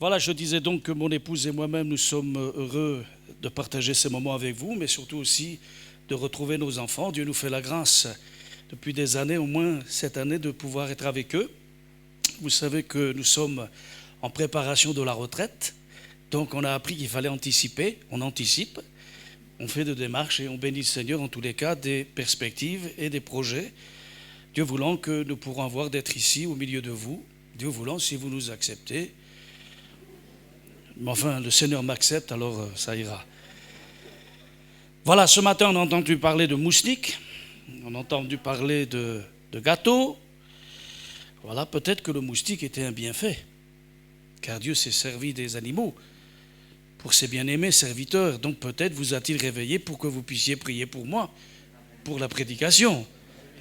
Voilà, je disais donc que mon épouse et moi-même, nous sommes heureux de partager ces moments avec vous, mais surtout aussi de retrouver nos enfants. Dieu nous fait la grâce depuis des années, au moins cette année, de pouvoir être avec eux. Vous savez que nous sommes en préparation de la retraite, donc on a appris qu'il fallait anticiper, on anticipe, on fait des démarches et on bénit le Seigneur en tous les cas des perspectives et des projets. Dieu voulant que nous pourrons avoir d'être ici au milieu de vous, Dieu voulant si vous nous acceptez. Mais enfin, le Seigneur m'accepte, alors ça ira. Voilà, ce matin, on a entendu parler de moustiques, on a entendu parler de gâteaux. Voilà, peut-être que le moustique était un bienfait, car Dieu s'est servi des animaux pour ses bien-aimés serviteurs. Donc peut-être vous a-t-il réveillé pour que vous puissiez prier pour moi, pour la prédication.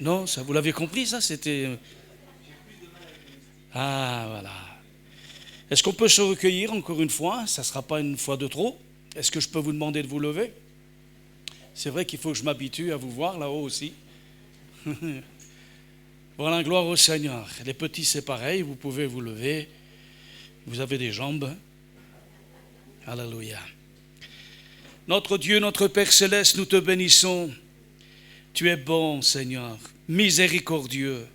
Non, ça vous l'avez compris, ça c'était... Ah, voilà. Est-ce qu'on peut se recueillir encore une fois? Ça ne sera pas une fois de trop. Est-ce que je peux vous demander de vous lever? C'est vrai qu'il faut que je m'habitue à vous voir là-haut aussi. Voilà, gloire au Seigneur. Les petits, c'est pareil, vous pouvez vous lever. Vous avez des jambes. Alléluia. Notre Dieu, notre Père céleste, nous te bénissons. Tu es bon, Seigneur, miséricordieux,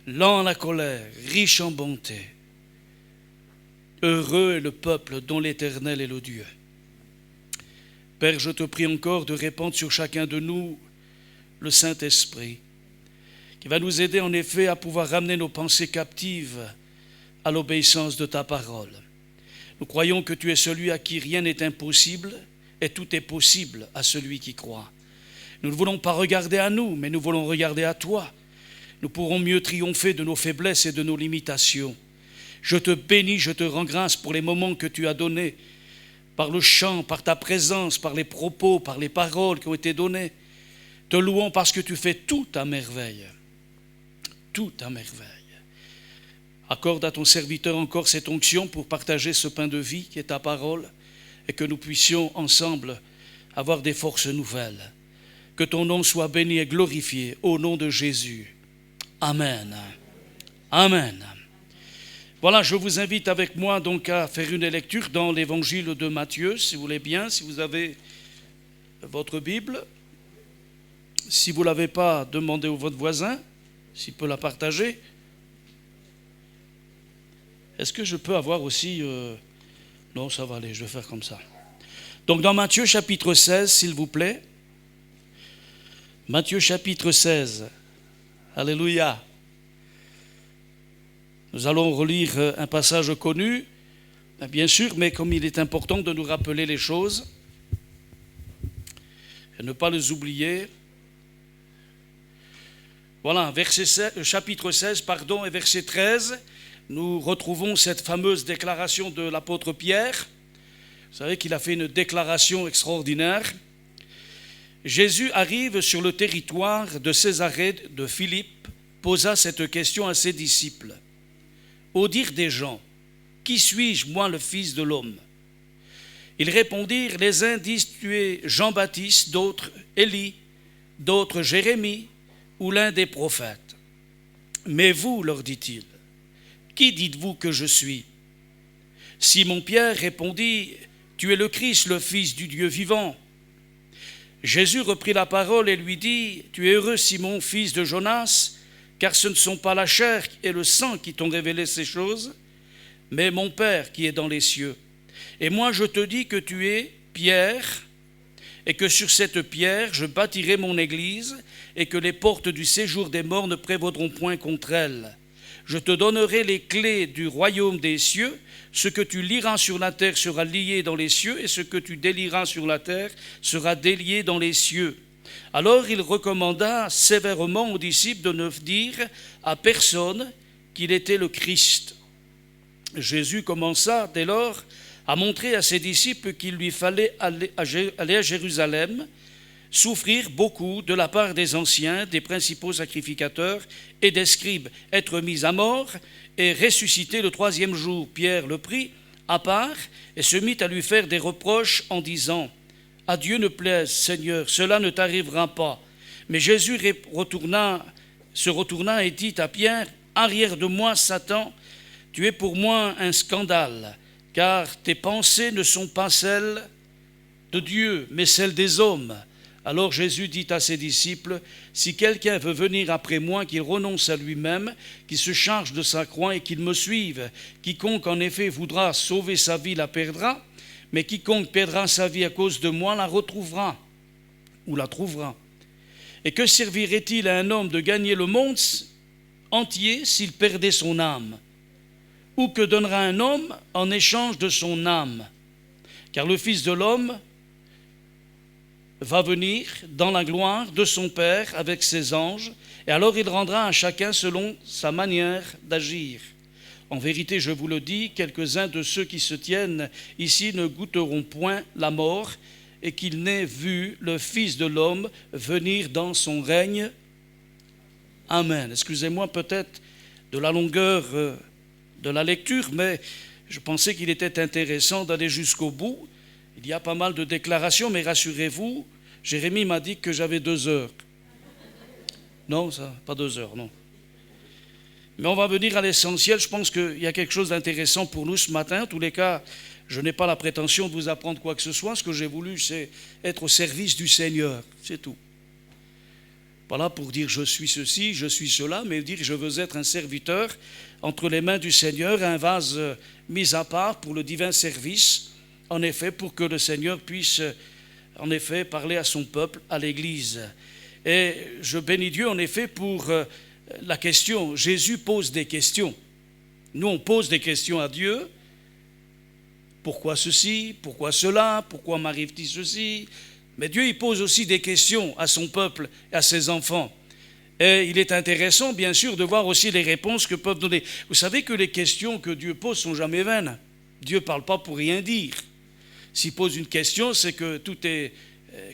lent à la colère, riche en bonté. Heureux est le peuple dont l'Éternel est le Dieu. Père, je te prie encore de répandre sur chacun de nous le Saint-Esprit, qui va nous aider en effet à pouvoir ramener nos pensées captives à l'obéissance de ta parole. Nous croyons que tu es celui à qui rien n'est impossible et tout est possible à celui qui croit. Nous ne voulons pas regarder à nous, mais nous voulons regarder à toi. Nous pourrons mieux triompher de nos faiblesses et de nos limitations. Je te bénis, je te rends grâce pour les moments que tu as donnés, par le chant, par ta présence, par les propos, par les paroles qui ont été données. Te louons parce que tu fais tout à merveille. Tout à merveille. Accorde à ton serviteur encore cette onction pour partager ce pain de vie qui est ta parole et que nous puissions ensemble avoir des forces nouvelles. Que ton nom soit béni et glorifié au nom de Jésus. Amen. Amen. Voilà, je vous invite avec moi donc à faire une lecture dans l'évangile de Matthieu, si vous voulez bien, si vous avez votre Bible. Si vous ne l'avez pas, demandez à votre voisin s'il peut la partager. Est-ce que je peux avoir aussi... Non, ça va aller, je vais faire comme ça. Donc dans Matthieu chapitre 16, s'il vous plaît. Matthieu chapitre 16. Alléluia. Nous allons relire un passage connu, bien sûr, mais comme il est important de nous rappeler les choses et ne pas les oublier. Voilà, chapitre 16, et verset 13, nous retrouvons cette fameuse déclaration de l'apôtre Pierre. Vous savez qu'il a fait une déclaration extraordinaire. Jésus arrive sur le territoire de Césarée de Philippe, posa cette question à ses disciples. Au dire des gens, qui suis-je, moi, le Fils de l'homme? Ils répondirent, les uns disent, tu es Jean-Baptiste, d'autres Élie, d'autres Jérémie, ou l'un des prophètes. Mais vous, leur dit-il, qui dites-vous que je suis? Simon-Pierre répondit, tu es le Christ, le Fils du Dieu vivant. Jésus reprit la parole et lui dit, tu es heureux, Simon, fils de Jonas, car ce ne sont pas la chair et le sang qui t'ont révélé ces choses, mais mon Père qui est dans les cieux. Et moi je te dis que tu es Pierre, et que sur cette pierre je bâtirai mon église, et que les portes du séjour des morts ne prévaudront point contre elle. Je te donnerai les clés du royaume des cieux. Ce que tu liras sur la terre sera lié dans les cieux, et ce que tu délieras sur la terre sera délié dans les cieux. Alors il recommanda sévèrement aux disciples de ne dire à personne qu'il était le Christ. Jésus commença dès lors à montrer à ses disciples qu'il lui fallait aller à Jérusalem, souffrir beaucoup de la part des anciens, des principaux sacrificateurs et des scribes, être mis à mort et ressusciter le troisième jour. Pierre le prit à part et se mit à lui faire des reproches en disant « À Dieu ne plaise, Seigneur, cela ne t'arrivera pas. » Mais Jésus se retourna et dit à Pierre « Arrière de moi, Satan, tu es pour moi un scandale, car tes pensées ne sont pas celles de Dieu, mais celles des hommes. Alors Jésus dit à ses disciples, « Si quelqu'un veut venir après moi, qu'il renonce à lui-même, qu'il se charge de sa croix et qu'il me suive. Quiconque en effet voudra sauver sa vie la perdra, mais quiconque perdra sa vie à cause de moi la retrouvera ou la trouvera. Et que servirait-il à un homme de gagner le monde entier s'il perdait son âme? Ou que donnera un homme en échange de son âme? Car le Fils de l'homme va venir dans la gloire de son Père avec ses anges, et alors il rendra à chacun selon sa manière d'agir. En vérité, je vous le dis, quelques-uns de ceux qui se tiennent ici ne goûteront point la mort, et qu'ils n'aient vu le Fils de l'homme venir dans son règne. Amen. Excusez-moi peut-être de la longueur de la lecture, mais je pensais qu'il était intéressant d'aller jusqu'au bout. Il y a pas mal de déclarations, mais rassurez-vous, Jérémie m'a dit que j'avais 2 heures. Non, ça, pas 2 heures, non. Mais on va venir à l'essentiel. Je pense qu'il y a quelque chose d'intéressant pour nous ce matin. En tous les cas, je n'ai pas la prétention de vous apprendre quoi que ce soit. Ce que j'ai voulu, c'est être au service du Seigneur. C'est tout. Pas là pour dire je suis ceci, je suis cela, mais dire je veux être un serviteur entre les mains du Seigneur, un vase mis à part pour le divin service. En effet, pour que le Seigneur puisse, en effet, parler à son peuple, à l'Église. Et je bénis Dieu, en effet, pour la question. Jésus pose des questions. Nous, on pose des questions à Dieu. Pourquoi ceci? Pourquoi cela? Pourquoi m'arrive-t-il ceci? Mais Dieu, il pose aussi des questions à son peuple et à ses enfants. Et il est intéressant, bien sûr, de voir aussi les réponses que peuvent donner. Vous savez que les questions que Dieu pose sont jamais vaines. Dieu ne parle pas pour rien dire. S'il pose une question, c'est que tout est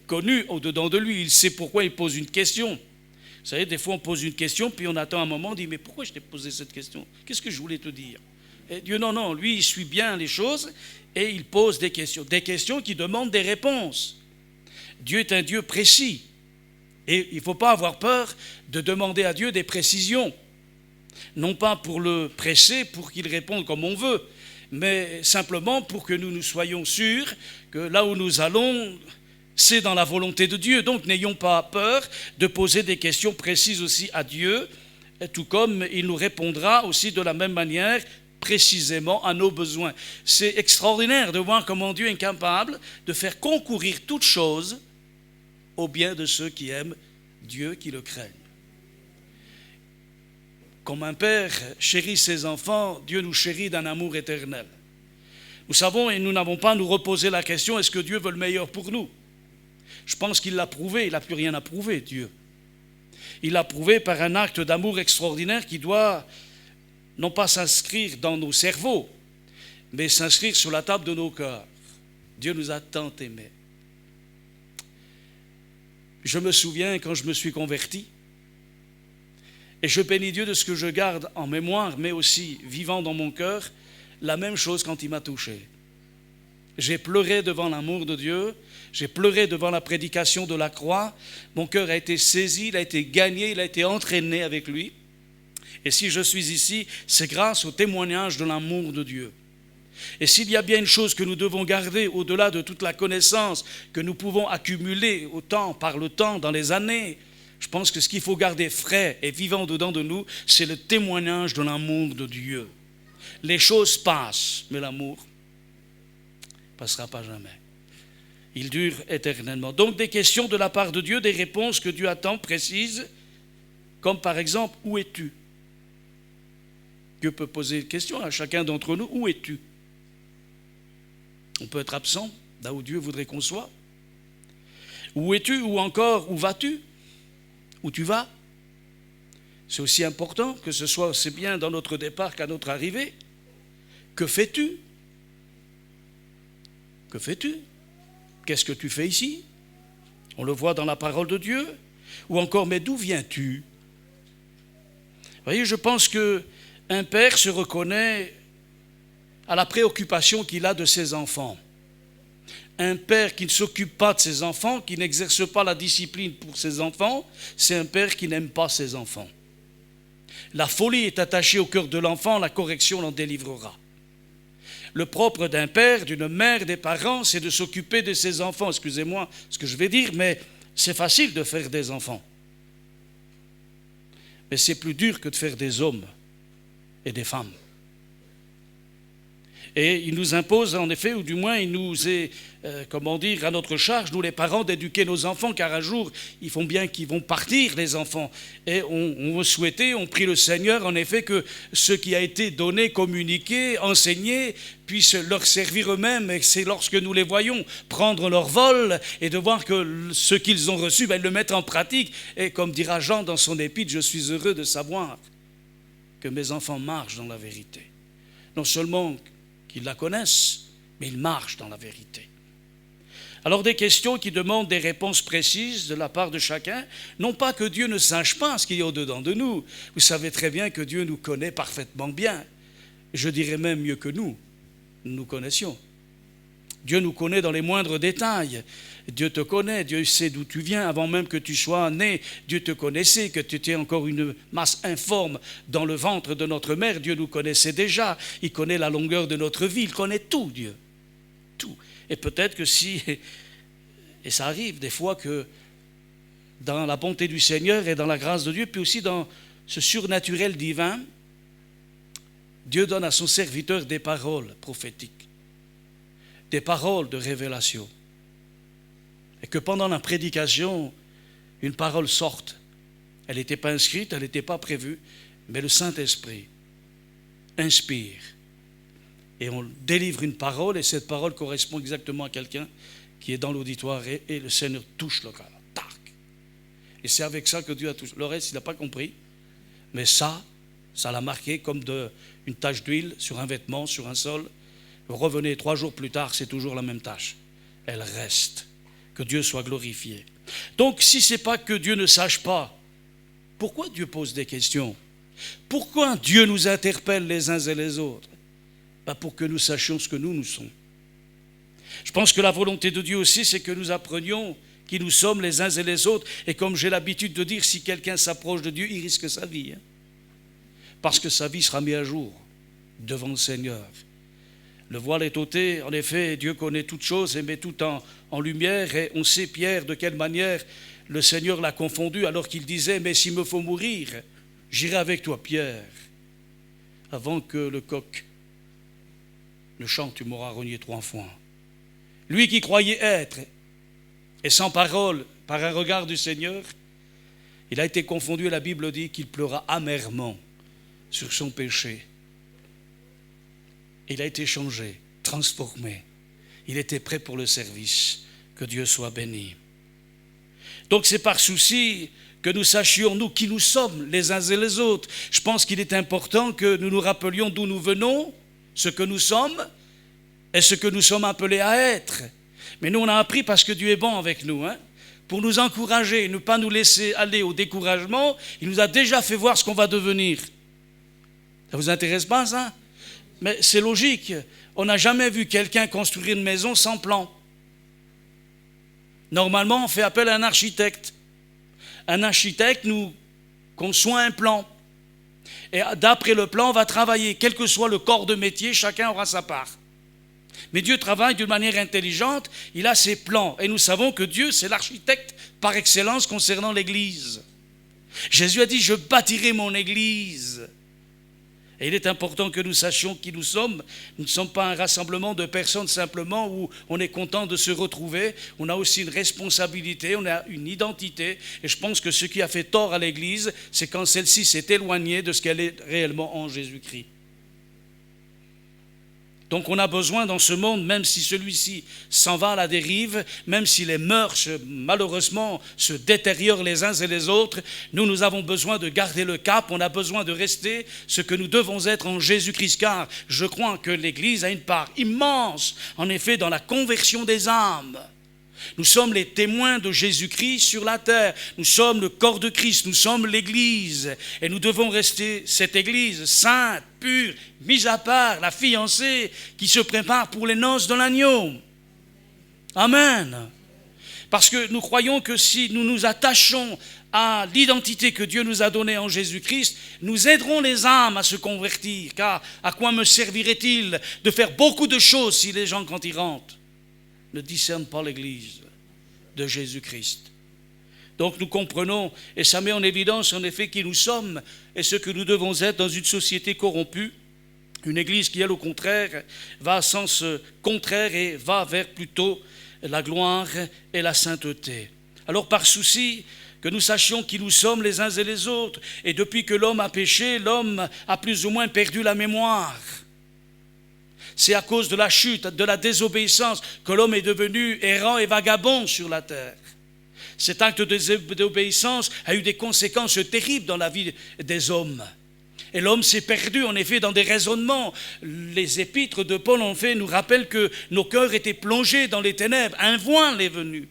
connu au-dedans de lui. Il sait pourquoi il pose une question. Vous savez, des fois on pose une question, puis on attend un moment, on dit, mais pourquoi je t'ai posé cette question? Qu'est-ce que je voulais te dire? Et Dieu, non, lui, il suit bien les choses et il pose des questions qui demandent des réponses. Dieu est un Dieu précis. Et il ne faut pas avoir peur de demander à Dieu des précisions. Non pas pour le presser, pour qu'il réponde comme on veut, mais simplement pour que nous soyons sûrs que là où nous allons, c'est dans la volonté de Dieu. Donc n'ayons pas peur de poser des questions précises aussi à Dieu, tout comme il nous répondra aussi de la même manière, précisément à nos besoins. C'est extraordinaire de voir comment Dieu est capable de faire concourir toutes choses au bien de ceux qui aiment Dieu, qui le craignent. Comme un père chérit ses enfants, Dieu nous chérit d'un amour éternel. Nous savons et nous n'avons pas à nous reposer la question, est-ce que Dieu veut le meilleur pour nous? Je pense qu'il l'a prouvé, il n'a plus rien à prouver, Dieu. Il l'a prouvé par un acte d'amour extraordinaire qui doit non pas s'inscrire dans nos cerveaux, mais s'inscrire sur la table de nos cœurs. Dieu nous a tant aimés. Je me souviens quand je me suis converti, et je bénis Dieu de ce que je garde en mémoire, mais aussi vivant dans mon cœur, la même chose quand il m'a touché. J'ai pleuré devant l'amour de Dieu, j'ai pleuré devant la prédication de la croix, mon cœur a été saisi, il a été gagné, il a été entraîné avec lui. Et si je suis ici, c'est grâce au témoignage de l'amour de Dieu. Et s'il y a bien une chose que nous devons garder au-delà de toute la connaissance que nous pouvons accumuler par le temps, dans les années, je pense que ce qu'il faut garder frais et vivant dedans de nous, c'est le témoignage de l'amour de Dieu. Les choses passent, mais l'amour ne passera pas jamais. Il dure éternellement. Donc des questions de la part de Dieu, des réponses que Dieu attend précises, comme par exemple, où es-tu? Dieu peut poser une question à chacun d'entre nous, où es-tu? On peut être absent, là où Dieu voudrait qu'on soit. Où es-tu? Ou encore, où vas-tu? Où tu vas? C'est aussi important que ce soit aussi bien dans notre départ qu'à notre arrivée. Que fais-tu? Que fais-tu? Qu'est-ce que tu fais ici? On le voit dans la parole de Dieu. Ou encore, mais d'où viens-tu? Vous voyez, je pense qu'un père se reconnaît à la préoccupation qu'il a de ses enfants. Un père qui ne s'occupe pas de ses enfants, qui n'exerce pas la discipline pour ses enfants, c'est un père qui n'aime pas ses enfants. La folie est attachée au cœur de l'enfant, la correction l'en délivrera. Le propre d'un père, d'une mère, des parents, c'est de s'occuper de ses enfants. Excusez-moi ce que je vais dire, mais c'est facile de faire des enfants. Mais c'est plus dur que de faire des hommes et des femmes. Et il nous impose en effet, ou du moins il nous est, à notre charge, nous les parents, d'éduquer nos enfants, car un jour, ils font bien qu'ils vont partir, les enfants. Et on veut souhaiter, on prie le Seigneur, en effet, que ce qui a été donné, communiqué, enseigné, puisse leur servir eux-mêmes. Et c'est lorsque nous les voyons prendre leur vol et de voir que ce qu'ils ont reçu, ils le mettent en pratique. Et comme dira Jean dans son épître, je suis heureux de savoir que mes enfants marchent dans la vérité. Non seulement qu'ils la connaissent, mais ils marchent dans la vérité. Alors des questions qui demandent des réponses précises de la part de chacun, non pas que Dieu ne sache pas ce qu'il y a au-dedans de nous. Vous savez très bien que Dieu nous connaît parfaitement bien. Je dirais même mieux que nous connaissions. Dieu nous connaît dans les moindres détails. Dieu te connaît, Dieu sait d'où tu viens. Avant même que tu sois né, Dieu te connaissait, que tu étais encore une masse informe dans le ventre de notre mère. Dieu nous connaissait déjà. Il connaît la longueur de notre vie. Il connaît tout, Dieu. Tout. Et peut-être que et ça arrive des fois que dans la bonté du Seigneur et dans la grâce de Dieu, puis aussi dans ce surnaturel divin, Dieu donne à son serviteur des paroles prophétiques, des paroles de révélation. Et que pendant la prédication, une parole sorte. Elle n'était pas inscrite, elle n'était pas prévue, mais le Saint-Esprit inspire. Et on délivre une parole, et cette parole correspond exactement à quelqu'un qui est dans l'auditoire, et le Seigneur touche le cœur. Tac. Et c'est avec ça que Dieu a touché. Le reste, il n'a pas compris, mais ça l'a marqué comme une tache d'huile sur un vêtement, sur un sol. Revenez 3 jours plus tard, c'est toujours la même tâche. Elle reste. Que Dieu soit glorifié. Donc, si ce n'est pas que Dieu ne sache pas, pourquoi Dieu pose des questions? Pourquoi Dieu nous interpelle les uns et les autres? Pour que nous sachions ce que nous sommes. Je pense que la volonté de Dieu aussi, c'est que nous apprenions qui nous sommes les uns et les autres. Et comme j'ai l'habitude de dire, si quelqu'un s'approche de Dieu, il risque sa vie. Parce que sa vie sera mise à jour devant le Seigneur. Le voile est ôté, en effet, Dieu connaît toutes choses et met tout en lumière. Et on sait, Pierre, de quelle manière le Seigneur l'a confondu alors qu'il disait, mais s'il me faut mourir, j'irai avec toi, Pierre. Avant que le coq ne chante, tu m'auras renié 3 fois. Lui qui croyait être, et sans parole, par un regard du Seigneur, il a été confondu et la Bible dit qu'il pleura amèrement sur son péché. Il a été changé, transformé. Il était prêt pour le service. Que Dieu soit béni. Donc c'est par souci que nous sachions, nous, qui nous sommes les uns et les autres. Je pense qu'il est important que nous nous rappelions d'où nous venons, ce que nous sommes et ce que nous sommes appelés à être. Mais nous, on a appris parce que Dieu est bon avec nous, pour nous encourager, ne pas nous laisser aller au découragement. Il nous a déjà fait voir ce qu'on va devenir. Ça vous intéresse pas, ça? Mais c'est logique. On n'a jamais vu quelqu'un construire une maison sans plan. Normalement, on fait appel à un architecte. Un architecte nous conçoit un plan. Et d'après le plan, on va travailler. Quel que soit le corps de métier, chacun aura sa part. Mais Dieu travaille d'une manière intelligente. Il a ses plans. Et nous savons que Dieu, c'est l'architecte par excellence concernant l'Église. Jésus a dit, je bâtirai mon Église. Et il est important que nous sachions qui nous sommes. Nous ne sommes pas un rassemblement de personnes simplement où on est content de se retrouver. On a aussi une responsabilité, on a une identité. Et je pense que ce qui a fait tort à l'Église, c'est quand celle-ci s'est éloignée de ce qu'elle est réellement en Jésus-Christ. Donc on a besoin dans ce monde, même si celui-ci s'en va à la dérive, même si les mœurs malheureusement se détériorent les uns et les autres, nous avons besoin de garder le cap, on a besoin de rester ce que nous devons être en Jésus-Christ, car je crois que l'Église a une part immense, en effet, dans la conversion des âmes. Nous sommes les témoins de Jésus-Christ sur la terre. Nous sommes le corps de Christ, nous sommes l'Église. Et nous devons rester cette Église sainte, pure, mise à part, la fiancée qui se prépare pour les noces de l'agneau. Amen. Parce que nous croyons que si nous nous attachons à l'identité que Dieu nous a donnée en Jésus-Christ, nous aiderons les âmes à se convertir. Car à quoi me servirait-il de faire beaucoup de choses si les gens, quand ils rentrent, ne discernent pas l'Église de Jésus-Christ? Donc nous comprenons, et ça met en évidence en effet qui nous sommes et ce que nous devons être dans une société corrompue, une Église qui, elle, au contraire, va à sens contraire et va vers plutôt la gloire et la sainteté. Alors par souci que nous sachions qui nous sommes les uns et les autres, et depuis que l'homme a péché, l'homme a plus ou moins perdu la mémoire. C'est à cause de la chute, de la désobéissance que l'homme est devenu errant et vagabond sur la terre. Cet acte de désobéissance a eu des conséquences terribles dans la vie des hommes. Et l'homme s'est perdu en effet dans des raisonnements. Les épîtres de Paul en fait nous rappellent que nos cœurs étaient plongés dans les ténèbres. Un voile est venu.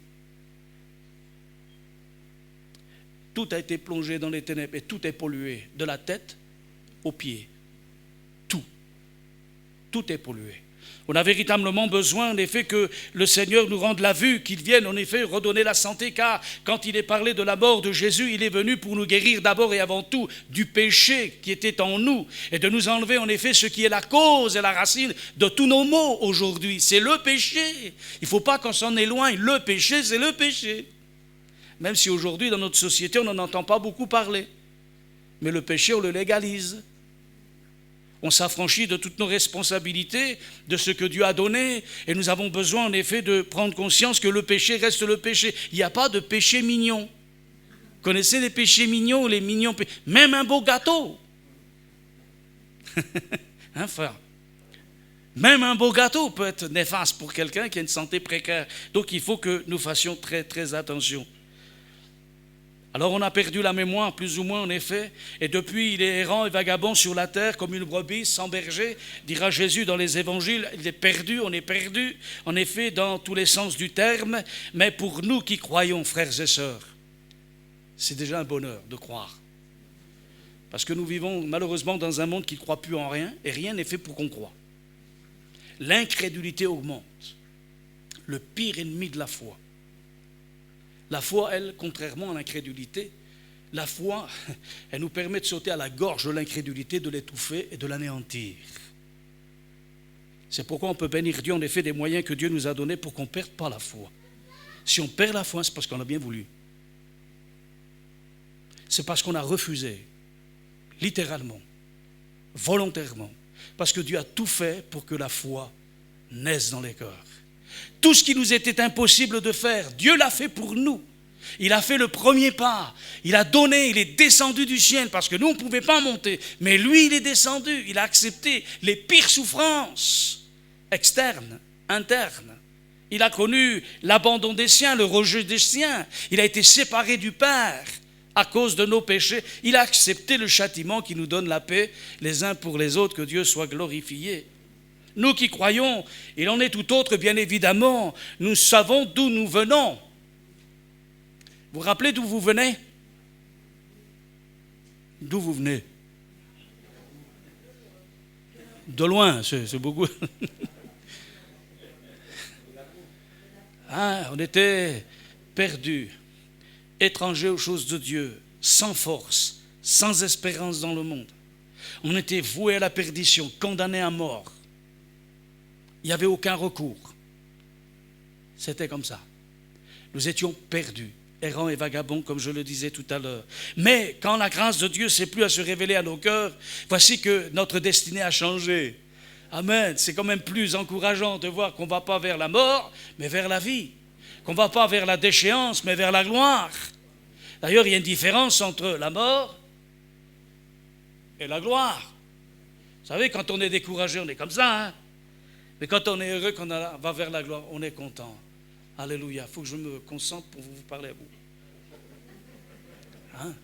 Tout a été plongé dans les ténèbres et tout est pollué, de la tête aux pieds. Tout est pollué. On a véritablement besoin en effet que le Seigneur nous rende la vue, qu'il vienne en effet redonner la santé, car quand il est parlé de la mort de Jésus, il est venu pour nous guérir d'abord et avant tout du péché qui était en nous et de nous enlever en effet ce qui est la cause et la racine de tous nos maux aujourd'hui. C'est le péché. Il ne faut pas qu'on s'en éloigne. Le péché, c'est le péché. Même si aujourd'hui dans notre société on n'en entend pas beaucoup parler. Mais le péché on le légalise. On s'affranchit de toutes nos responsabilités, de ce que Dieu a donné, et nous avons besoin en effet de prendre conscience que le péché reste le péché. Il n'y a pas de péché mignon. Vous connaissez les péchés mignons, les mignons même un beau gâteau. Hein, frère? Même un beau gâteau peut être néfaste pour quelqu'un qui a une santé précaire. Donc il faut que nous fassions très très attention. Alors on a perdu la mémoire plus ou moins en effet, et depuis il est errant et vagabond sur la terre comme une brebis sans berger, dira Jésus dans les évangiles. Il est perdu, on est perdu en effet dans tous les sens du terme, mais pour nous qui croyons, frères et sœurs, c'est déjà un bonheur de croire. Parce que nous vivons malheureusement dans un monde qui ne croit plus en rien, et rien n'est fait pour qu'on croie. L'incrédulité augmente, le pire ennemi de la foi. La foi, elle, contrairement à l'incrédulité, la foi, elle nous permet de sauter à la gorge de l'incrédulité, de l'étouffer et de l'anéantir. C'est pourquoi on peut bénir Dieu en effet des moyens que Dieu nous a donnés pour qu'on ne perde pas la foi. Si on perd la foi, c'est parce qu'on a bien voulu. C'est parce qu'on a refusé, littéralement, volontairement, parce que Dieu a tout fait pour que la foi naisse dans les cœurs. Tout ce qui nous était impossible de faire, Dieu l'a fait pour nous. Il a fait le premier pas. Il a donné, il est descendu du ciel parce que nous, on ne pouvait pas monter. Mais lui, il est descendu. Il a accepté les pires souffrances externes, internes. Il a connu l'abandon des siens, le rejet des siens. Il a été séparé du Père à cause de nos péchés. Il a accepté le châtiment qui nous donne la paix les uns pour les autres. Que Dieu soit glorifié. Nous qui croyons, il en est tout autre, bien évidemment. Nous savons d'où nous venons. Vous vous rappelez d'où vous venez? D'où vous venez? De loin, c'est beaucoup. Hein, on était perdus, étrangers aux choses de Dieu, sans force, sans espérance dans le monde. On était voués à la perdition, condamnés à mort. Il n'y avait aucun recours. C'était comme ça. Nous étions perdus, errants et vagabonds, comme je le disais tout à l'heure. Mais quand la grâce de Dieu s'est plu à se révéler à nos cœurs, voici que notre destinée a changé. Amen. C'est quand même plus encourageant de voir qu'on ne va pas vers la mort, mais vers la vie. Qu'on ne va pas vers la déchéance, mais vers la gloire. D'ailleurs, il y a une différence entre la mort et la gloire. Vous savez, quand on est découragé, on est comme ça, hein? Mais quand on est heureux, qu'on va vers la gloire, on est content. Alléluia. Il faut que je me concentre pour vous parler à vous. Hein?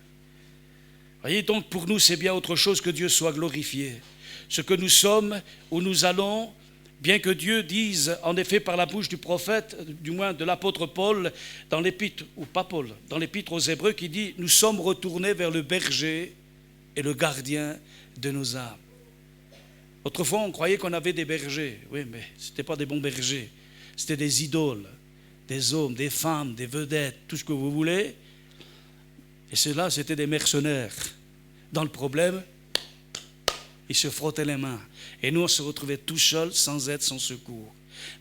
Voyez, donc pour nous, c'est bien autre chose que Dieu soit glorifié. Ce que nous sommes, où nous allons, bien que Dieu dise, en effet, par la bouche du prophète, du moins de l'apôtre Paul, dans l'épître, ou pas Paul, dans l'épître aux Hébreux, qui dit « Nous sommes retournés vers le berger et le gardien de nos âmes ». Autrefois, on croyait qu'on avait des bergers. Oui, mais ce n'étaient pas des bons bergers. C'était des idoles, des hommes, des femmes, des vedettes, tout ce que vous voulez. Et ceux-là, c'était des mercenaires. Dans le problème, ils se frottaient les mains. Et nous, on se retrouvait tout seuls, sans aide, sans secours.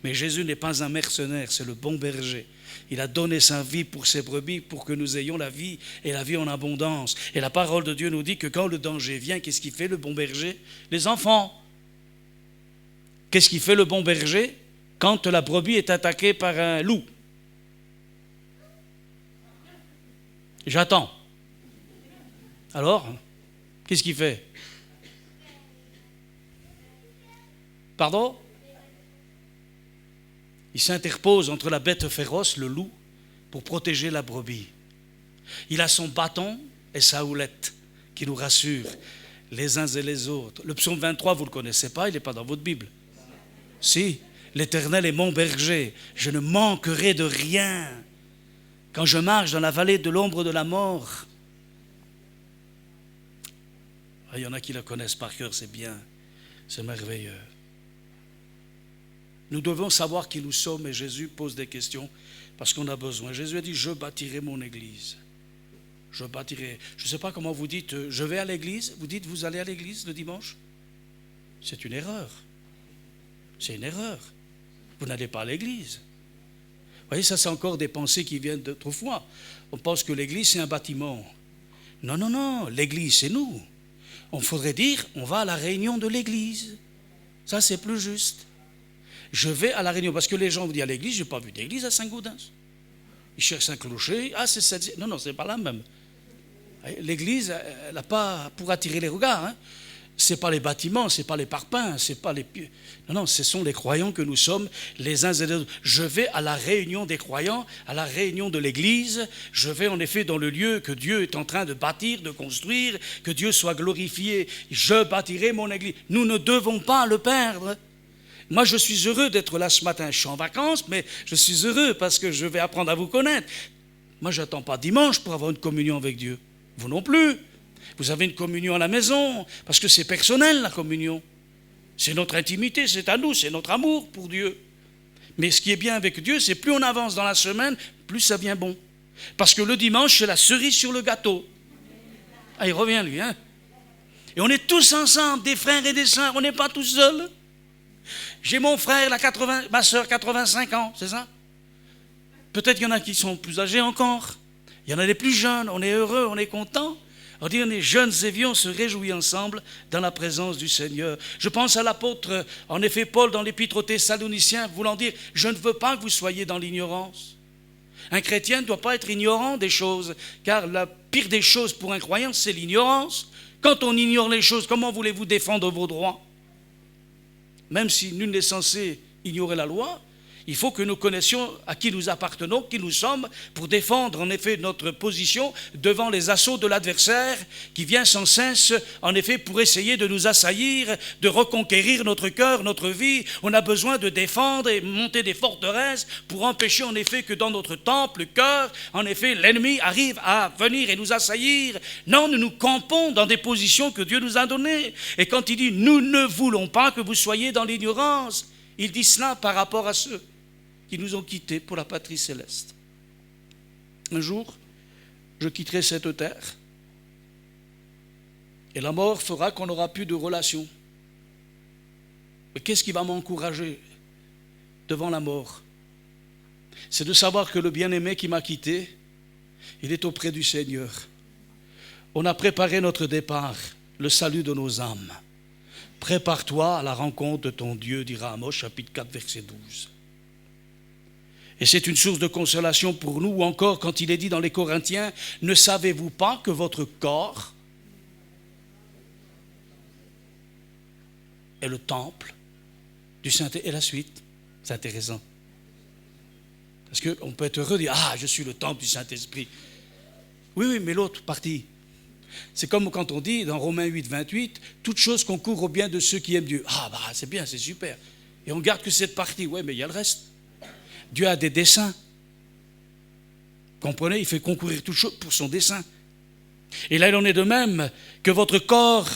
Mais Jésus n'est pas un mercenaire, c'est le bon berger. Il a donné sa vie pour ses brebis, pour que nous ayons la vie, et la vie en abondance. Et la parole de Dieu nous dit que quand le danger vient, qu'est-ce qu'il fait le bon berger? Les enfants. Qu'est-ce qu'il fait le bon berger quand la brebis est attaquée par un loup? J'attends. Alors, qu'est-ce qu'il fait? Pardon? Il s'interpose entre la bête féroce, le loup, pour protéger la brebis. Il a son bâton et sa houlette qui nous rassurent les uns et les autres. Le psaume 23, vous ne le connaissez pas, il n'est pas dans votre Bible. Si, l'Éternel est mon berger, je ne manquerai de rien. Quand je marche dans la vallée de l'ombre de la mort. Il y en a qui la connaissent par cœur, c'est bien, c'est merveilleux. Nous devons savoir qui nous sommes et Jésus pose des questions parce qu'on a besoin. Jésus a dit, je bâtirai mon église. Je bâtirai. Je ne sais pas comment vous dites, je vais à l'église. Vous dites, vous allez à l'église le dimanche? C'est une erreur. C'est une erreur. Vous n'allez pas à l'église. Vous voyez, ça c'est encore des pensées qui viennent d'autrefois. On pense que l'église c'est un bâtiment. Non, non, non, l'église c'est nous. On faudrait dire, on va à la réunion de l'église. Ça c'est plus juste. Je vais à la réunion, parce que les gens vous disent à l'église, je n'ai pas vu d'église à Saint-Gaudens. Ils cherchent un clocher, ah c'est cette... Non, non, c'est pas la même. L'église, elle n'a pas pour attirer les regards. Hein. Ce n'est pas les bâtiments, ce n'est pas les parpaings, c'est pas les... Non, non, ce sont les croyants que nous sommes, les uns et les autres. Je vais à la réunion des croyants, à la réunion de l'église. Je vais en effet dans le lieu que Dieu est en train de bâtir, de construire, que Dieu soit glorifié. Je bâtirai mon église. Nous ne devons pas le perdre. Moi, je suis heureux d'être là ce matin. Je suis en vacances, mais je suis heureux parce que je vais apprendre à vous connaître. Moi, je n'attends pas dimanche pour avoir une communion avec Dieu. Vous non plus. Vous avez une communion à la maison, parce que c'est personnel, la communion. C'est notre intimité, c'est à nous, c'est notre amour pour Dieu. Mais ce qui est bien avec Dieu, c'est plus on avance dans la semaine, plus ça vient bon. Parce que le dimanche, c'est la cerise sur le gâteau. Ah, il revient, lui, hein. Et on est tous ensemble, des frères et des sœurs, on n'est pas tous seuls. J'ai mon frère, ma soeur, 85 ans, c'est ça? Peut-être qu'il y en a qui sont plus âgés encore. Il y en a des plus jeunes, on est heureux, on est content. On dit on est jeunes et vieux, on se réjouit ensemble dans la présence du Seigneur. Je pense à l'apôtre, en effet, Paul, dans l'épître aux Thessaloniciens, voulant dire, je ne veux pas que vous soyez dans l'ignorance. Un chrétien ne doit pas être ignorant des choses, car la pire des choses pour un croyant, c'est l'ignorance. Quand on ignore les choses, comment voulez-vous défendre vos droits? Même si nul n'est censé ignorer la loi, il faut que nous connaissions à qui nous appartenons, qui nous sommes, pour défendre en effet notre position devant les assauts de l'adversaire qui vient sans cesse, en effet, pour essayer de nous assaillir, de reconquérir notre cœur, notre vie. On a besoin de défendre et monter des forteresses pour empêcher en effet que dans notre temple, le cœur, en effet, l'ennemi arrive à venir et nous assaillir. Non, nous nous campons dans des positions que Dieu nous a données. Et quand il dit « nous ne voulons pas que vous soyez dans l'ignorance », il dit cela par rapport à ceux qui nous ont quittés pour la patrie céleste. Un jour, je quitterai cette terre et la mort fera qu'on n'aura plus de relations. Mais qu'est-ce qui va m'encourager devant la mort? C'est de savoir que le bien-aimé qui m'a quitté, il est auprès du Seigneur. On a préparé notre départ, le salut de nos âmes. Prépare-toi à la rencontre de ton Dieu, dira Amos, chapitre 4, verset 12. Et c'est une source de consolation pour nous, ou encore quand il est dit dans les Corinthiens, ne savez-vous pas que votre corps est le temple du Saint-Esprit? Et la suite, c'est intéressant. Parce qu'on peut être heureux de dire, ah, je suis le temple du Saint-Esprit. Oui, oui, mais l'autre partie. C'est comme quand on dit dans Romains 8, 28, toute chose concourt au bien de ceux qui aiment Dieu. Ah, bah, c'est bien, c'est super. Et on garde que cette partie. Oui, mais il y a le reste. Dieu a des desseins. Comprenez, il fait concourir toute chose pour son dessein. Et là, il en est de même que votre corps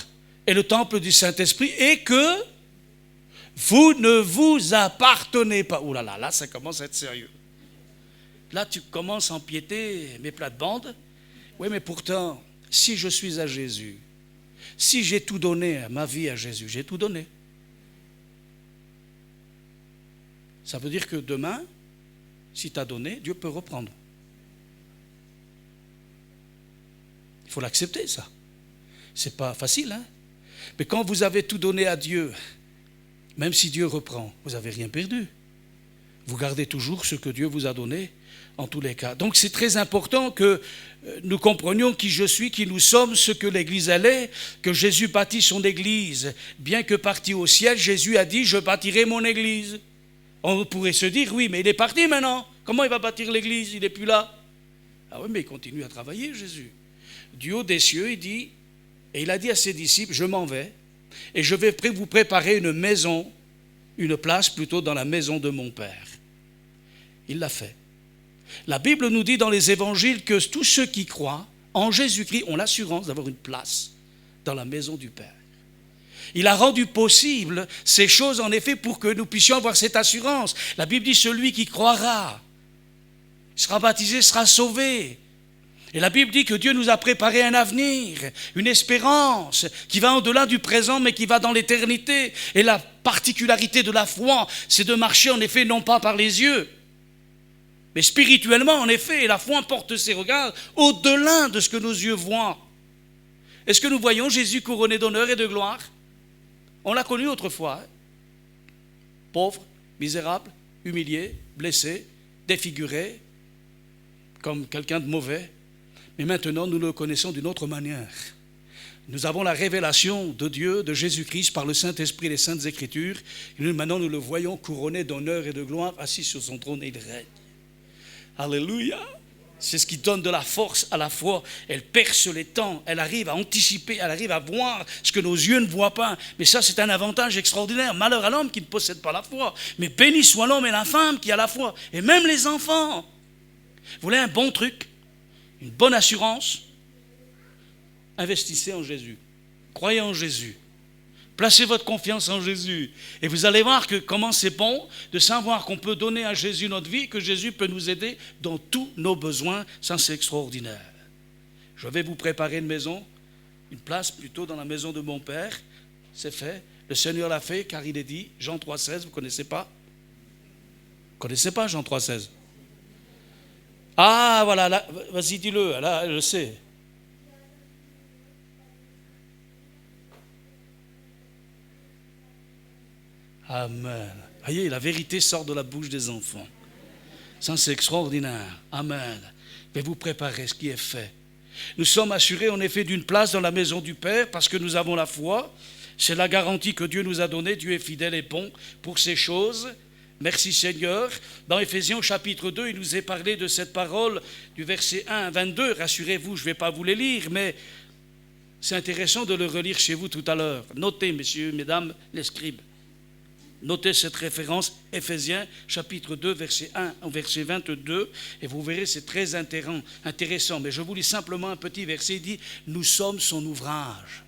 est le temple du Saint-Esprit et que vous ne vous appartenez pas. Ouh là là, là, ça commence à être sérieux. Là, tu commences à empiéter mes plates-bandes. Oui, mais pourtant, si je suis à Jésus, si j'ai tout donné, ma vie à Jésus, j'ai tout donné. Ça veut dire que demain, si tu as donné, Dieu peut reprendre. Il faut l'accepter, ça. C'est pas facile, hein? Mais quand vous avez tout donné à Dieu, même si Dieu reprend, vous n'avez rien perdu. Vous gardez toujours ce que Dieu vous a donné, en tous les cas. Donc c'est très important que nous comprenions qui je suis, qui nous sommes, ce que l'Église elle est, que Jésus bâtit son Église. Bien que parti au ciel, Jésus a dit « Je bâtirai mon Église ». On pourrait se dire « Oui, mais il est parti maintenant. Comment il va bâtir l'Église? Il n'est plus là. » Ah oui, mais il continue à travailler, Jésus. Du haut des cieux, il dit, et il a dit à ses disciples, je m'en vais, et je vais vous préparer une maison, une place plutôt dans la maison de mon Père. Il l'a fait. La Bible nous dit dans les évangiles que tous ceux qui croient en Jésus-Christ ont l'assurance d'avoir une place dans la maison du Père. Il a rendu possible ces choses en effet pour que nous puissions avoir cette assurance. La Bible dit, celui qui croira, sera baptisé, sera sauvé. Et la Bible dit que Dieu nous a préparé un avenir, une espérance qui va au-delà du présent mais qui va dans l'éternité. Et la particularité de la foi, c'est de marcher en effet non pas par les yeux, mais spirituellement en effet. Et la foi porte ses regards au-delà de ce que nos yeux voient. Est-ce que nous voyons Jésus couronné d'honneur et de gloire? On l'a connu autrefois, hein? Pauvre, misérable, humilié, blessé, défiguré, comme quelqu'un de mauvais. Mais maintenant, nous le connaissons d'une autre manière. Nous avons la révélation de Dieu, de Jésus-Christ, par le Saint-Esprit et les Saintes Écritures. Et maintenant, nous le voyons couronné d'honneur et de gloire, assis sur son trône et il règne. Alléluia! C'est ce qui donne de la force à la foi. Elle perce les temps, elle arrive à anticiper, elle arrive à voir ce que nos yeux ne voient pas. Mais ça, c'est un avantage extraordinaire. Malheur à l'homme qui ne possède pas la foi. Mais béni soit l'homme et la femme qui a la foi. Et même les enfants. Vous voulez un bon truc? Une bonne assurance? Investissez en Jésus. Croyez en Jésus. Placez votre confiance en Jésus. Et vous allez voir que comment c'est bon de savoir qu'on peut donner à Jésus notre vie, que Jésus peut nous aider dans tous nos besoins. Ça, c'est extraordinaire. Je vais vous préparer une maison, une place plutôt dans la maison de mon Père. C'est fait. Le Seigneur l'a fait car il est dit, Jean 3,16, vous ne connaissez pas? Vous ne connaissez pas Jean 3,16? Ah, voilà, là, vas-y, dis-le, là, je sais. Amen. Voyez, la vérité sort de la bouche des enfants. Ça, c'est extraordinaire. Amen. Mais vous préparez ce qui est fait. Nous sommes assurés, en effet, d'une place dans la maison du Père parce que nous avons la foi. C'est la garantie que Dieu nous a donnée. Dieu est fidèle et bon pour ces choses. Merci Seigneur. Dans Éphésiens chapitre 2, il nous est parlé de cette parole du verset 1 à 22. Rassurez-vous, je ne vais pas vous les lire, mais c'est intéressant de le relire chez vous tout à l'heure. Notez, messieurs, mesdames, les scribes. Notez cette référence, Éphésiens chapitre 2, verset 1 au verset 22, et vous verrez, c'est très intéressant. Mais je vous lis simplement un petit verset, il dit « Nous sommes son ouvrage ».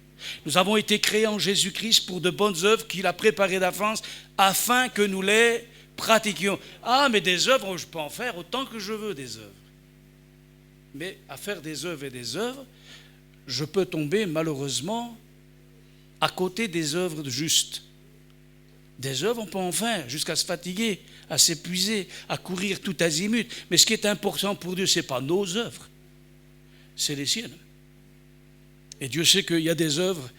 Nous avons été créés en Jésus-Christ pour de bonnes œuvres qu'il a préparées d'avance afin que nous les pratiquions. Ah, mais des œuvres, je peux en faire autant que je veux des œuvres. Mais à faire des œuvres et des œuvres, je peux tomber malheureusement à côté des œuvres justes. Des œuvres, on peut en faire jusqu'à se fatiguer, à s'épuiser, à courir tout azimut. Mais ce qui est important pour Dieu, ce n'est pas nos œuvres, c'est les siennes. Et Dieu sait qu'il y a des œuvres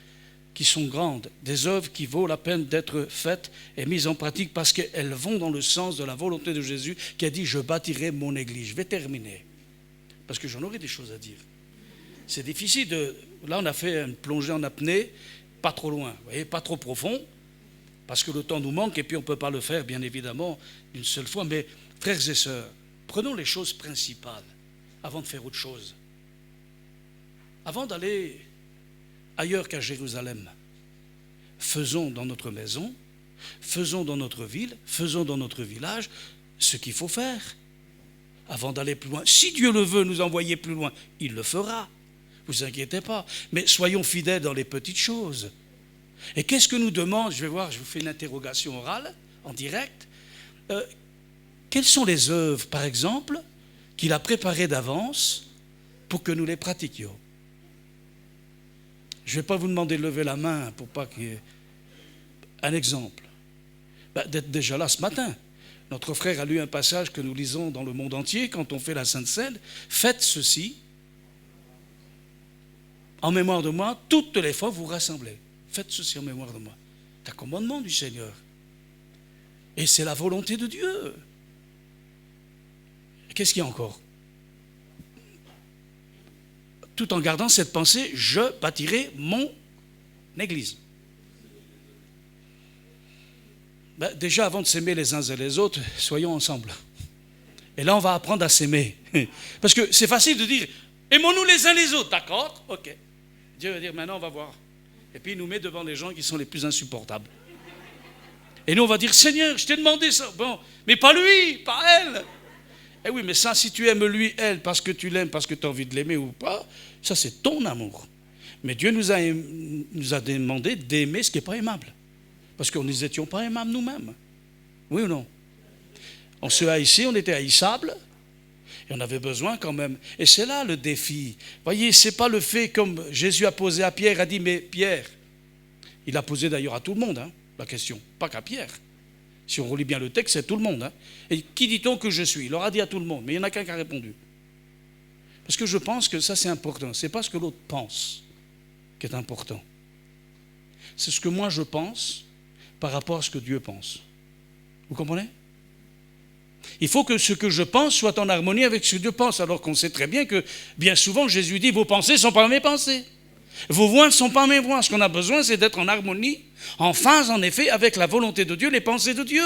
qui sont grandes, des œuvres qui vaut la peine d'être faites et mises en pratique parce qu'elles vont dans le sens de la volonté de Jésus qui a dit « Je bâtirai mon église ». Je vais terminer parce que j'en aurai des choses à dire. C'est difficile de... Là, on a fait une plongée en apnée, pas trop loin, vous voyez, pas trop profond, parce que le temps nous manque et puis on ne peut pas le faire, bien évidemment, d'une seule fois. Mais frères et sœurs, prenons les choses principales avant de faire autre chose. Avant d'aller ailleurs qu'à Jérusalem, faisons dans notre maison, faisons dans notre ville, faisons dans notre village ce qu'il faut faire avant d'aller plus loin. Si Dieu le veut nous envoyer plus loin, il le fera. Ne vous inquiétez pas. Mais soyons fidèles dans les petites choses. Et qu'est-ce que nous demande? Je vais voir, je vous fais une interrogation orale, en direct. Quelles sont les œuvres, par exemple, qu'il a préparées d'avance pour que nous les pratiquions. Je ne vais pas vous demander de lever la main pour pas qu'il y ait un exemple. D'être déjà là ce matin. Notre frère a lu un passage que nous lisons dans le monde entier quand on fait la Sainte Seine. Faites ceci en mémoire de moi, toutes les fois vous rassemblez. Faites ceci en mémoire de moi. C'est un commandement du Seigneur. Et c'est la volonté de Dieu. Qu'est-ce qu'il y a encore? Tout en gardant cette pensée, je bâtirai mon église. Déjà, avant de s'aimer les uns et les autres, soyons ensemble. Et là, on va apprendre à s'aimer. Parce que c'est facile de dire, aimons-nous les uns les autres, d'accord? Ok. Dieu va dire, maintenant, on va voir. Et puis, il nous met devant les gens qui sont les plus insupportables. Et nous, on va dire, Seigneur, je t'ai demandé ça. Bon, mais pas lui, pas elle. Eh oui, mais ça, si tu aimes lui, elle, parce que tu l'aimes, parce que tu as envie de l'aimer ou pas, ça, c'est ton amour. Mais Dieu nous a demandé d'aimer ce qui n'est pas aimable. Parce que nous n'étions pas aimables nous-mêmes. Oui ou non? On se haïssait, on était haïssables. Et on avait besoin quand même. Et c'est là le défi. Voyez, ce n'est pas le fait comme Jésus a posé à Pierre, a dit, mais Pierre, il a posé d'ailleurs à tout le monde, hein, la question, pas qu'à Pierre. Si on relit bien le texte, c'est tout le monde. Hein. Et qui dit-on que je suis? Il leur a dit à tout le monde, mais il n'y en a qu'un qui a répondu. Parce que je pense que ça c'est important. Ce n'est pas ce que l'autre pense qui est important. C'est ce que moi je pense par rapport à ce que Dieu pense. Vous comprenez? Il faut que ce que je pense soit en harmonie avec ce que Dieu pense, alors qu'on sait très bien que bien souvent Jésus dit, vos pensées ne sont pas mes pensées. Vos voix ne sont pas mes voix. Ce qu'on a besoin, c'est d'être en harmonie, en phase, en effet, avec la volonté de Dieu, les pensées de Dieu.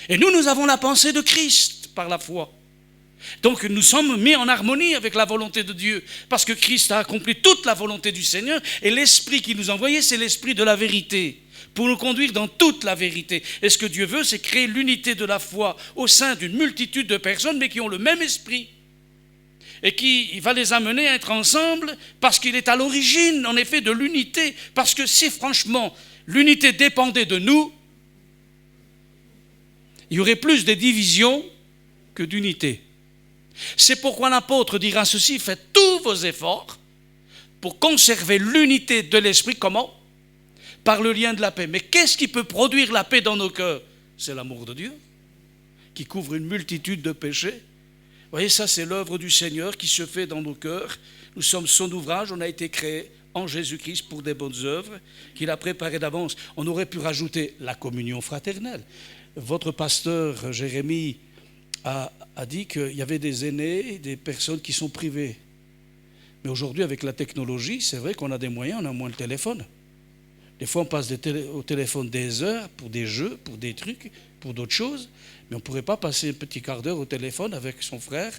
Et nous avons la pensée de Christ par la foi. Donc nous sommes mis en harmonie avec la volonté de Dieu, parce que Christ a accompli toute la volonté du Seigneur, et l'Esprit qui nous a envoyé, c'est l'Esprit de la vérité, pour nous conduire dans toute la vérité. Et ce que Dieu veut, c'est créer l'unité de la foi au sein d'une multitude de personnes, mais qui ont le même esprit. Et qui va les amener à être ensemble parce qu'il est à l'origine, en effet, de l'unité. Parce que si, franchement, l'unité dépendait de nous, il y aurait plus de divisions que d'unité. C'est pourquoi l'apôtre dira ceci, faites tous vos efforts pour conserver l'unité de l'esprit. Comment? Par le lien de la paix. Mais qu'est-ce qui peut produire la paix dans nos cœurs? C'est l'amour de Dieu, qui couvre une multitude de péchés. Vous voyez, ça c'est l'œuvre du Seigneur qui se fait dans nos cœurs. Nous sommes son ouvrage, on a été créés en Jésus-Christ pour des bonnes œuvres qu'il a préparées d'avance. On aurait pu rajouter la communion fraternelle. Votre pasteur Jérémie a dit qu'il y avait des aînés, des personnes qui sont privées. Mais aujourd'hui, avec la technologie, c'est vrai qu'on a des moyens, on a moins le téléphone. Des fois, on passe au téléphone des heures pour des jeux, pour des trucs, pour d'autres choses. Mais on ne pourrait pas passer un petit quart d'heure au téléphone avec son frère.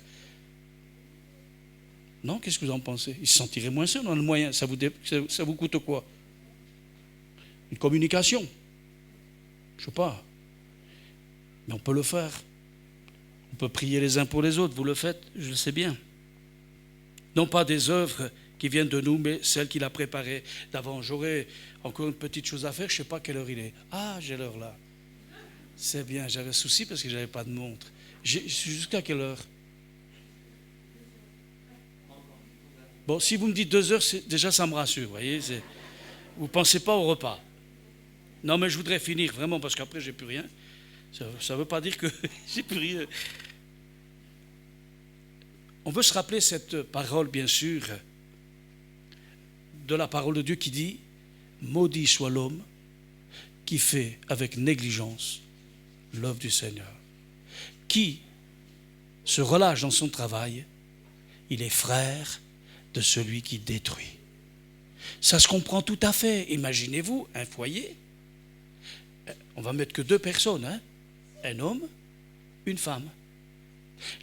Non, qu'est-ce que vous en pensez? Il se sentirait moins seul, on a le moyen. Ça vous coûte quoi? Une communication? Je ne sais pas. Mais on peut le faire. On peut prier les uns pour les autres. Vous le faites, je le sais bien. Non pas des œuvres qui viennent de nous, mais celles qu'il a préparées d'avant. J'aurais encore une petite chose à faire, je ne sais pas quelle heure il est. Ah, j'ai l'heure là. C'est bien, j'avais souci parce que je n'avais pas de montre. Jusqu'à quelle heure? Bon, si vous me dites 2 heures, déjà ça me rassure, vous voyez. Vous ne pensez pas au repas. Non, mais je voudrais finir vraiment parce qu'après, j'ai plus rien. Ça ne veut pas dire que j'ai plus rien. On veut se rappeler cette parole, bien sûr, de la parole de Dieu qui dit « Maudit soit l'homme qui fait avec négligence l'œuvre du Seigneur. Qui se relâche dans son travail, il est frère de celui qui détruit. » Ça se comprend tout à fait. Imaginez-vous un foyer. On va mettre que 2 personnes, hein? Un homme, une femme.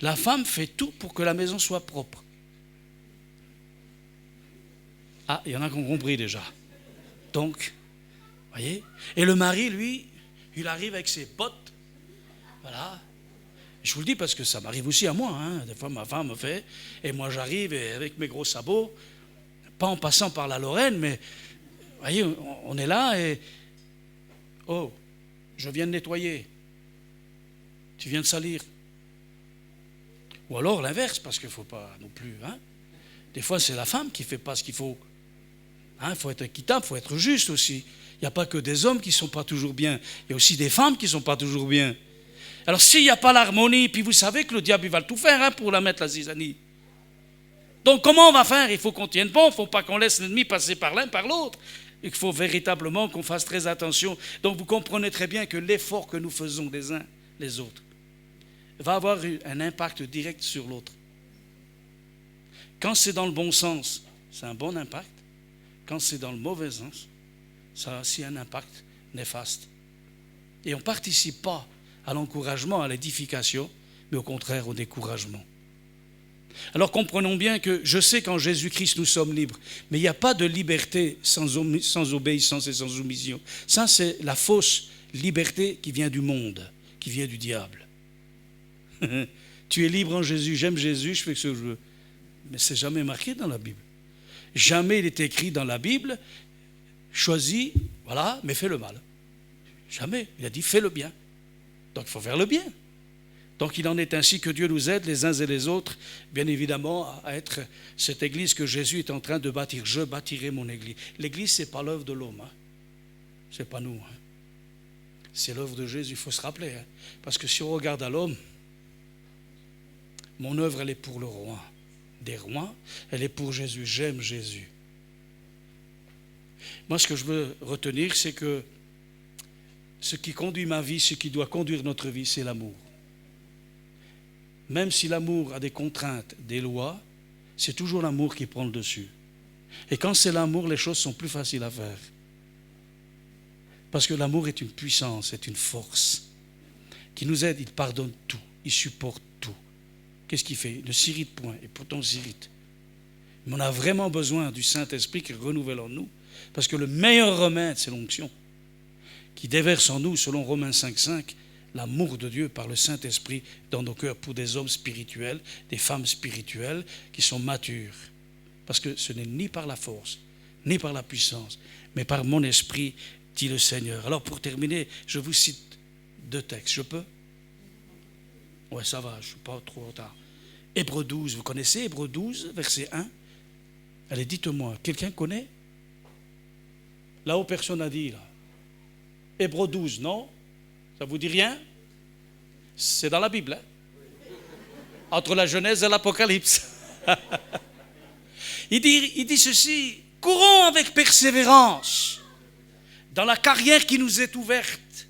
La femme fait tout pour que la maison soit propre. Ah, il y en a qui ont compris déjà. Donc, voyez. Et le mari, lui, il arrive avec ses bottes. Voilà. Je vous le dis parce que ça m'arrive aussi à moi. Hein. Des fois, ma femme me fait, et moi j'arrive avec mes gros sabots, pas en passant par la Lorraine, mais, voyez, on est là et, oh, je viens de nettoyer. Tu viens de salir. Ou alors l'inverse, parce qu'il ne faut pas non plus. Hein. Des fois, c'est la femme qui ne fait pas ce qu'il faut. Il faut être équitable, il faut être juste aussi. Il n'y a pas que des hommes qui ne sont pas toujours bien. Il y a aussi des femmes qui ne sont pas toujours bien. Alors s'il n'y a pas l'harmonie, puis vous savez que le diable il va tout faire pour la mettre la zizanie. Donc comment on va faire? Il faut qu'on tienne bon, il ne faut pas qu'on laisse l'ennemi passer par l'un, par l'autre. Il faut véritablement qu'on fasse très attention. Donc vous comprenez très bien que l'effort que nous faisons les uns les autres va avoir un impact direct sur l'autre. Quand c'est dans le bon sens, c'est un bon impact. Quand c'est dans le mauvais sens, ça a aussi un impact néfaste. Et on ne participe pas à l'encouragement, à l'édification, mais au contraire au découragement. Alors comprenons bien que je sais qu'en Jésus-Christ nous sommes libres, mais il n'y a pas de liberté sans obéissance et sans soumission. Ça c'est la fausse liberté qui vient du monde, qui vient du diable. Tu es libre en Jésus, j'aime Jésus, je fais ce que je veux. Mais c'est jamais marqué dans la Bible. Jamais il est écrit dans la Bible, choisis, voilà, mais fais le mal. Jamais. Il a dit fais le bien. Donc il faut faire le bien. Donc il en est ainsi que Dieu nous aide les uns et les autres, bien évidemment, à être cette église que Jésus est en train de bâtir. Je bâtirai mon église. L'église, ce n'est pas l'œuvre de l'homme. Ce n'est pas nous. C'est l'œuvre de Jésus, il faut se rappeler. Parce que si on regarde à l'homme, mon œuvre, elle est pour le roi des rois, elle est pour Jésus. J'aime Jésus. Moi, ce que je veux retenir, c'est que ce qui conduit ma vie, ce qui doit conduire notre vie, c'est l'amour. Même si l'amour a des contraintes, des lois, c'est toujours l'amour qui prend le dessus. Et quand c'est l'amour, les choses sont plus faciles à faire. Parce que l'amour est une puissance, est une force qui nous aide, il pardonne tout, il supporte tout. Qu'est-ce qu'il fait? Il ne s'irrite point, et pourtant on s'irrite. Mais on a vraiment besoin du Saint-Esprit qui renouvelle en nous, parce que le meilleur remède, c'est l'onction, qui déverse en nous, selon Romains 5,5, l'amour de Dieu par le Saint-Esprit dans nos cœurs pour des hommes spirituels, des femmes spirituelles qui sont matures. Parce que ce n'est ni par la force, ni par la puissance, mais par mon esprit, dit le Seigneur. Alors pour terminer, je vous cite 2 textes. Je peux? Ouais, ça va, je ne suis pas trop en retard. Hébreux 12, vous connaissez Hébreux 12, verset 1? Allez, dites-moi, quelqu'un connaît? Là-haut, personne n'a dit, là. Hébreux 12, non? Ça vous dit rien? C'est dans la Bible, hein? Entre la Genèse et l'Apocalypse. il dit ceci: courons avec persévérance dans la carrière qui nous est ouverte,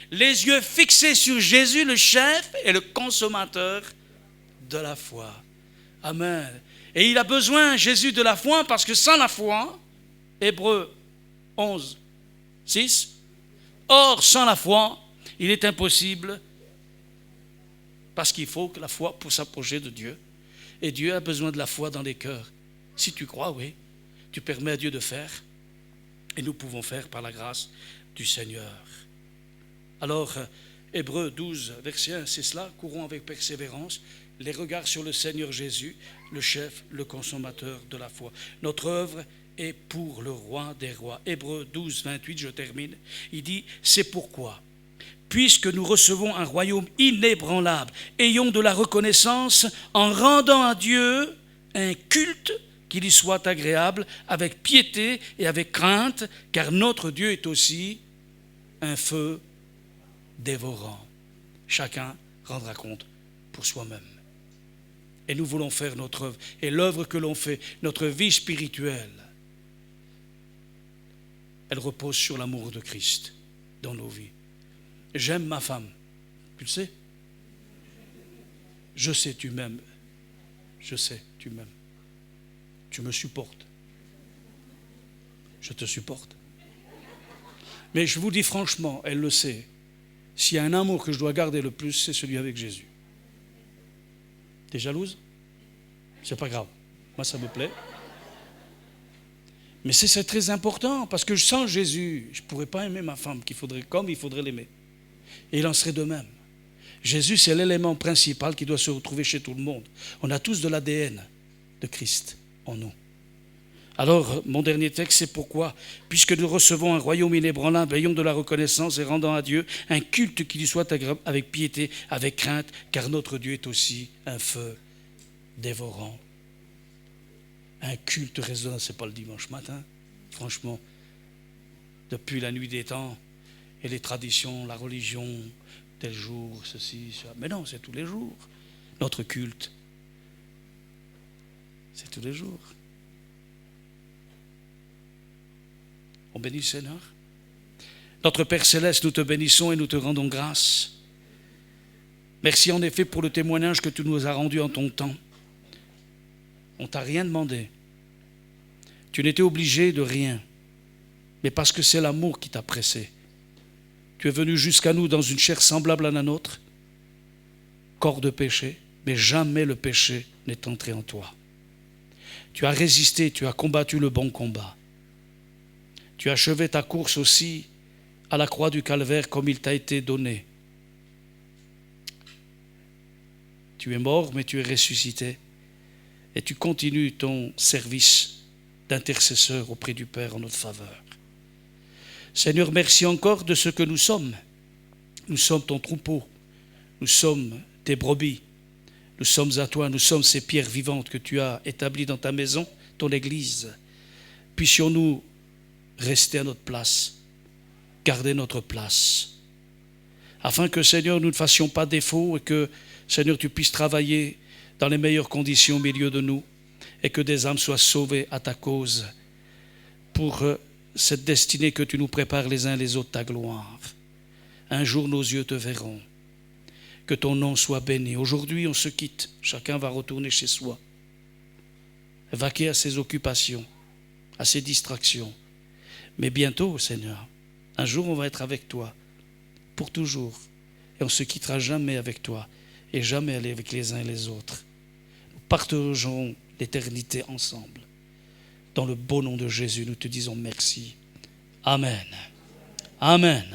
les yeux fixés sur Jésus, le chef et le consommateur de la foi. Amen. Et il a besoin, Jésus, de la foi, parce que sans la foi, Hébreux 11, 6, or sans la foi, il est impossible, parce qu'il faut que la foi pour s'approcher de Dieu. Et Dieu a besoin de la foi dans les cœurs. Si tu crois, oui, tu permets à Dieu de faire, et nous pouvons faire par la grâce du Seigneur. Alors, Hébreux 12, verset 1, c'est cela, courons avec persévérance, les regards sur le Seigneur Jésus, le chef, le consommateur de la foi. Notre œuvre est pour le roi des rois. Hébreux 12, 28, je termine, il dit, c'est pourquoi, puisque nous recevons un royaume inébranlable, ayons de la reconnaissance en rendant à Dieu un culte qui lui soit agréable, avec piété et avec crainte, car notre Dieu est aussi un feu dévorant. Chacun rendra compte pour soi-même. Et nous voulons faire notre œuvre. Et l'œuvre que l'on fait, notre vie spirituelle, elle repose sur l'amour de Christ dans nos vies. J'aime ma femme. Tu le sais? Je sais, tu m'aimes. Je sais, tu m'aimes. Tu me supportes. Je te supporte. Mais je vous dis franchement, elle le sait. S'il y a un amour que je dois garder le plus, c'est celui avec Jésus. T'es jalouse? C'est pas grave. Moi, ça me plaît. Mais c'est très important, parce que sans Jésus, je ne pourrais pas aimer ma femme comme il faudrait l'aimer. Et il en serait de même. Jésus, c'est l'élément principal qui doit se retrouver chez tout le monde. On a tous de l'ADN de Christ en nous. Alors, mon dernier texte, c'est pourquoi, puisque nous recevons un royaume inébranlable, ayons de la reconnaissance et rendant à Dieu un culte qui lui soit agréable avec piété, avec crainte, car notre Dieu est aussi un feu dévorant. Un culte raisonnable, ce n'est pas le dimanche matin, franchement. Depuis la nuit des temps et les traditions, la religion, tel jour, ceci, ça. Mais non, c'est tous les jours. Notre culte, c'est tous les jours. On bénit le Seigneur. Notre Père Céleste, nous te bénissons et nous te rendons grâce. Merci en effet pour le témoignage que tu nous as rendu en ton temps. On ne t'a rien demandé. Tu n'étais obligé de rien. Mais parce que c'est l'amour qui t'a pressé. Tu es venu jusqu'à nous dans une chair semblable à la nôtre, corps de péché, mais jamais le péché n'est entré en toi. Tu as résisté, tu as combattu le bon combat. Tu as achevé ta course aussi à la croix du calvaire comme il t'a été donné. Tu es mort, mais tu es ressuscité. Et tu continues ton service d'intercesseur auprès du Père en notre faveur. Seigneur, merci encore de ce que nous sommes. Nous sommes ton troupeau. Nous sommes tes brebis. Nous sommes à toi. Nous sommes ces pierres vivantes que tu as établies dans ta maison, ton Église. Puissions-nous rester à notre place, garder notre place, afin que, Seigneur, nous ne fassions pas défaut et que, Seigneur, tu puisses travailler dans les meilleures conditions au milieu de nous et que des âmes soient sauvées à ta cause pour cette destinée que tu nous prépares les uns les autres, ta gloire. Un jour, nos yeux te verront. Que ton nom soit béni. Aujourd'hui, on se quitte. Chacun va retourner chez soi, vaquer à ses occupations, à ses distractions. Mais bientôt, Seigneur, un jour on va être avec toi, pour toujours. Et on ne se quittera jamais avec toi, et jamais aller avec les uns et les autres. Nous partageons l'éternité ensemble. Dans le beau nom de Jésus, nous te disons merci. Amen. Amen.